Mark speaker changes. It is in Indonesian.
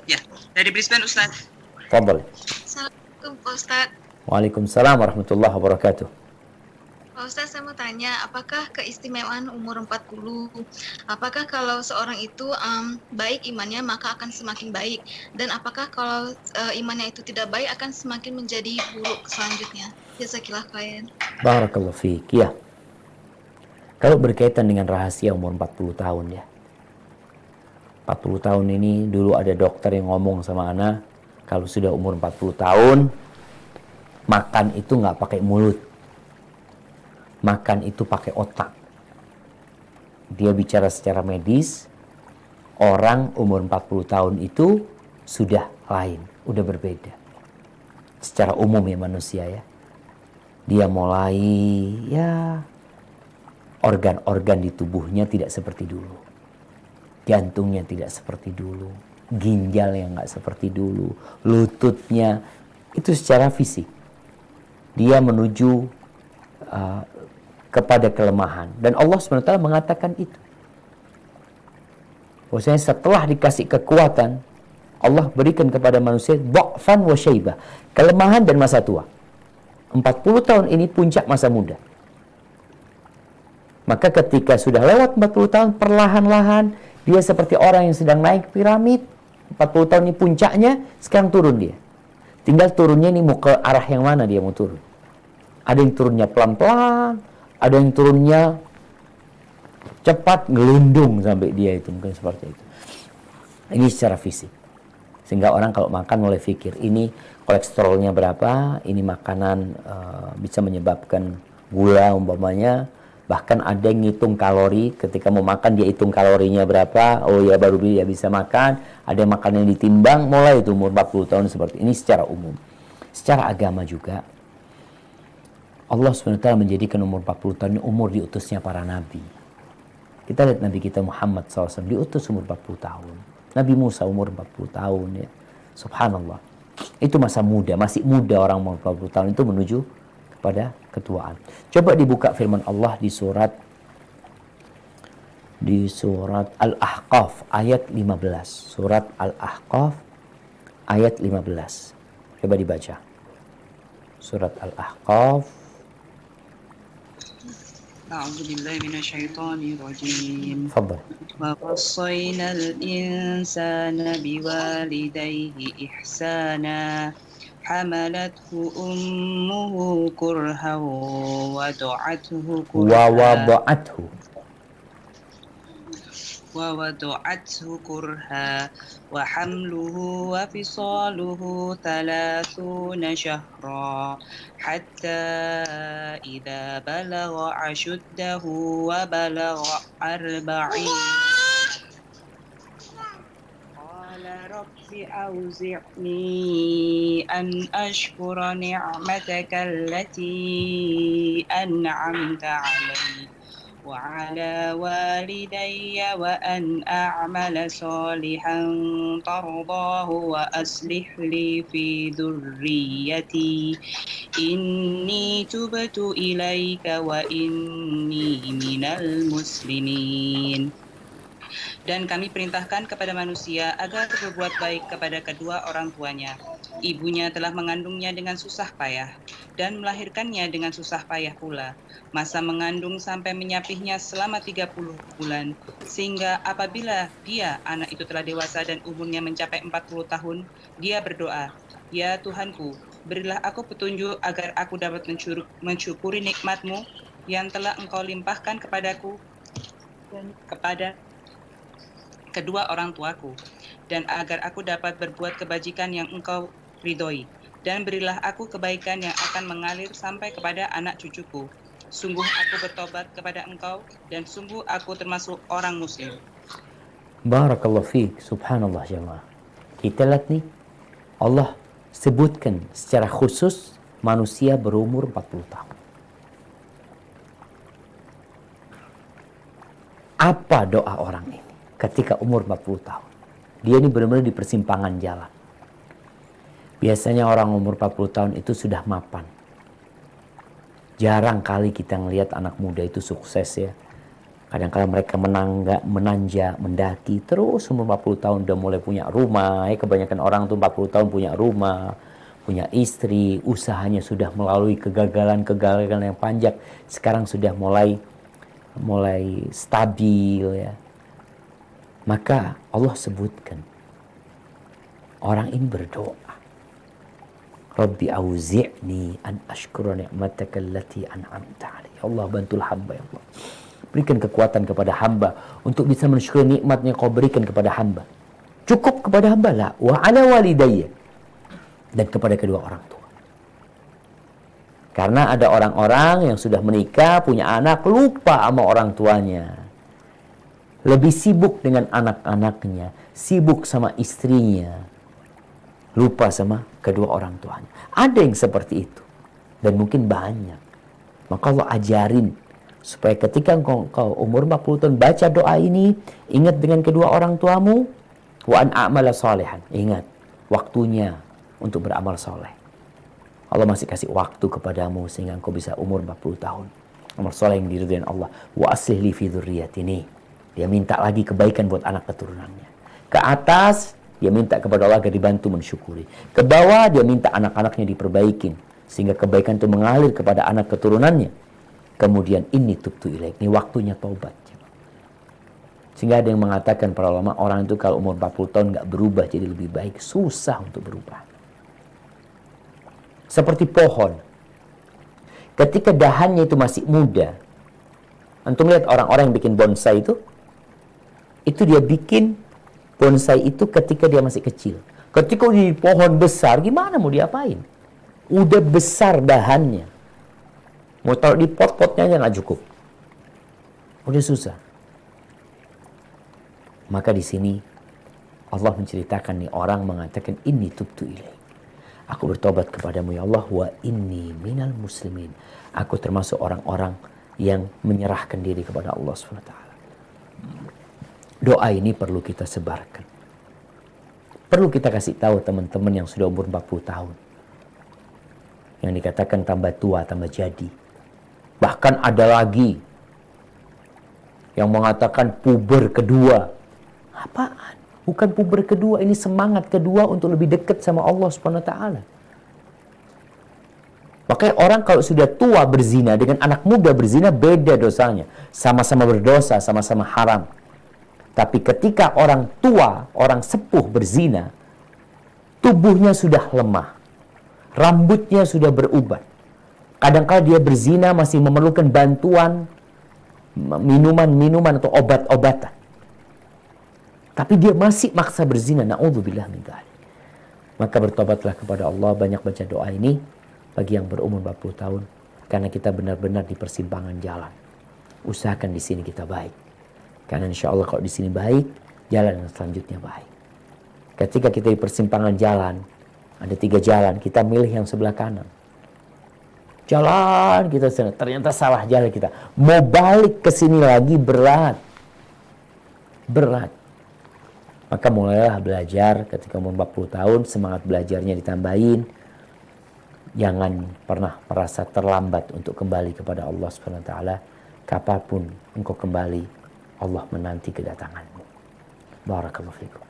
Speaker 1: Ya, dari Brisbane Ustaz.
Speaker 2: Fadhal.
Speaker 3: Assalamualaikum Pak Ustaz.
Speaker 2: Waalaikumsalam warahmatullahi wabarakatuh.
Speaker 3: Pak Ustaz, saya mau tanya, apakah keistimewaan umur 40? Apakah kalau seorang itu baik imannya maka akan semakin baik? Dan apakah kalau imannya itu tidak baik akan semakin menjadi buruk selanjutnya? Jazakillah khairan.
Speaker 2: Barakallahu fiik. Ya. Kalau berkaitan dengan rahasia umur 40 tahun ya. 40 tahun ini dulu ada dokter yang ngomong sama Ana, kalau sudah umur 40 tahun, makan itu nggak pakai mulut. Makan itu pakai otak. Dia bicara secara medis, orang umur 40 tahun itu sudah lain, udah berbeda. Secara umum ya manusia ya. Dia mulai ya organ-organ di tubuhnya tidak seperti dulu. Jantungnya tidak seperti dulu, ginjal yang nggak seperti dulu, lututnya itu secara fisik dia menuju kepada kelemahan, dan Allah SWT mengatakan itu. Bahwasanya setelah dikasih kekuatan, Allah berikan kepada manusia dha'fan wa syaibah, kelemahan dan masa tua. 40 tahun ini puncak masa muda. Maka ketika sudah lewat 40 tahun, perlahan-lahan dia seperti orang yang sedang naik piramid. 40 tahun ini puncaknya, sekarang turun dia. Tinggal turunnya ini mau ke arah yang mana dia mau turun. Ada yang turunnya pelan-pelan, ada yang turunnya cepat, ngelundung sampai dia itu, mungkin seperti itu. Ini secara fisik. Sehingga orang kalau makan mulai pikir, ini kolesterolnya berapa, ini makanan bisa menyebabkan gula umpamanya. Bahkan ada yang ngitung kalori, ketika mau makan dia hitung kalorinya berapa, oh ya baru dia bisa makan. Ada yang makan yang ditimbang, mulai itu umur 40 tahun seperti ini secara umum. Secara agama juga, Allah SWT menjadikan umur 40 tahun ini umur diutusnya para nabi. Kita lihat Nabi kita Muhammad SAW diutus umur 40 tahun. Nabi Musa umur 40 tahun ya. Subhanallah. Itu masa muda, masih muda orang umur 40 tahun itu menuju pada ketuaan. Coba dibuka firman Allah di surat Al-Ahqaf ayat 15. Surat Al-Ahqaf ayat 15. Coba dibaca. Surat Al-Ahqaf.
Speaker 1: A'udzu billahi minasyaitonir rajim.
Speaker 2: Tafadhal.
Speaker 1: Wa wassaynal insana biwalidayhi ihsana. حملته أمه كرها ووضعته كرها وحمله وفصاله 30 شهرا حتى إذا بلغ أشده وبلغ 40 رب أوزعني أن أشكر نعمتك التي أنعمت علي وعلى والدي وأن أعمل صالحا ترضاه وأصلح لي في ذريتي إني تبت إليك وإني من المسلمين. Dan kami perintahkan kepada manusia agar berbuat baik kepada kedua orang tuanya. Ibunya telah mengandungnya dengan susah payah dan melahirkannya dengan susah payah pula. Masa mengandung sampai menyapihnya selama 30 bulan. Sehingga apabila dia, anak itu telah dewasa dan umurnya mencapai 40 tahun, dia berdoa, "Ya Tuhanku, berilah aku petunjuk agar aku dapat mensyukuri nikmat-Mu yang telah Engkau limpahkan kepadaku dan kepada kedua orang tuaku, dan agar aku dapat berbuat kebajikan yang Engkau ridhoi, dan berilah aku kebaikan yang akan mengalir sampai kepada anak cucuku. Sungguh aku bertobat kepada Engkau, dan sungguh aku termasuk orang muslim."
Speaker 2: Barakallahu fiik. Subhanallah jemaah. Kita lihat nih, Allah sebutkan secara khusus manusia berumur 40 tahun. Apa doa orang ini ketika umur 40 tahun? Dia ini benar-benar di persimpangan jalan. Biasanya orang umur 40 tahun itu sudah mapan. Jarang kali kita ngelihat anak muda itu sukses ya. Kadang-kadang mereka menanjak, mendaki, terus umur 40 tahun udah mulai punya rumah. Kebanyakan orang tuh 40 tahun punya rumah, punya istri, usahanya sudah melalui kegagalan-kegagalan yang panjang. Sekarang sudah mulai stabil ya. Maka Allah sebutkan, orang ini berdoa, Rabbi auzi'ni an ashkura ni'mataka allati an'amta alayya. Allah, bantulah hamba ya Allah. Berikan kekuatan kepada hamba untuk bisa mensyukuri nikmat yang kau berikan kepada hamba. Cukup kepada hamba lah. Wa ala walidayya. Dan kepada kedua orang tua. Karena ada orang-orang yang sudah menikah, punya anak, lupa sama orang tuanya. Lebih sibuk dengan anak-anaknya. Sibuk sama istrinya. Lupa sama kedua orang tuanya. Ada yang seperti itu. Dan mungkin banyak. Maka Allah ajarin supaya ketika kau umur 40 tahun baca doa ini, ingat dengan kedua orang tuamu, wa an a'mala salihan. Ingat waktunya untuk beramal soleh. Allah masih kasih waktu kepadamu sehingga engkau bisa umur 40 tahun. Amal soleh yang diridhoi Allah. Wa aslih li fi dzurriyyatini. Dia minta lagi kebaikan buat anak keturunannya. Ke atas dia minta kepada Allah agar dibantu mensyukuri. Ke bawah dia minta anak-anaknya diperbaikin sehingga kebaikan itu mengalir kepada anak keturunannya. Kemudian ini tubtu ilaik, ini waktunya taubat. Sehingga ada yang mengatakan para ulama, orang itu kalau umur 40 tahun nggak berubah jadi lebih baik, susah untuk berubah. Seperti pohon, ketika dahannya itu masih muda, antum lihat orang-orang yang bikin bonsai itu dia bikin bonsai itu ketika dia masih kecil. Ketika di pohon besar, gimana mau diapain? Udah besar dahannya. Mau taruh di pot-potnya aja nggak cukup. Udah susah. Maka di sini Allah menceritakan nih orang mengatakan inni tubtu ilaik. Aku bertobat kepadamu ya Allah wa inni minal muslimin. Aku termasuk orang-orang yang menyerahkan diri kepada Allah SWT. Doa ini perlu kita sebarkan. Perlu kita kasih tahu teman-teman yang sudah umur 40 tahun. Yang dikatakan tambah tua, tambah jadi. Bahkan ada lagi yang mengatakan puber kedua. Apaan? Bukan puber kedua, ini semangat kedua untuk lebih dekat sama Allah SWT. Makanya orang kalau sudah tua berzina dengan anak muda berzina beda dosanya. Sama-sama berdosa, sama-sama haram. Tapi ketika orang tua, orang sepuh berzina, tubuhnya sudah lemah. Rambutnya sudah berubat. Kadang-kadang dia berzina masih memerlukan bantuan minuman-minuman atau obat-obatan. Tapi dia masih maksa berzina. Na'udzubillah min dzalik. Maka bertobatlah kepada Allah, banyak baca doa ini bagi yang berumur 40 tahun. Karena kita benar-benar di persimpangan jalan. Usahakan di sini kita baik. Karena insya Allah kalau di sini baik, jalan yang selanjutnya baik. Ketika kita di persimpangan jalan, ada 3 jalan, kita milih yang sebelah kanan. Jalan kita sana, ternyata salah jalan kita. Mau balik ke sini lagi berat. Berat. Maka mulailah belajar ketika umur 40 tahun, semangat belajarnya ditambahin. Jangan pernah merasa terlambat untuk kembali kepada Allah SWT. Kapanpun engkau kembali, Allah menanti kedatanganmu. Barakallahu fikum.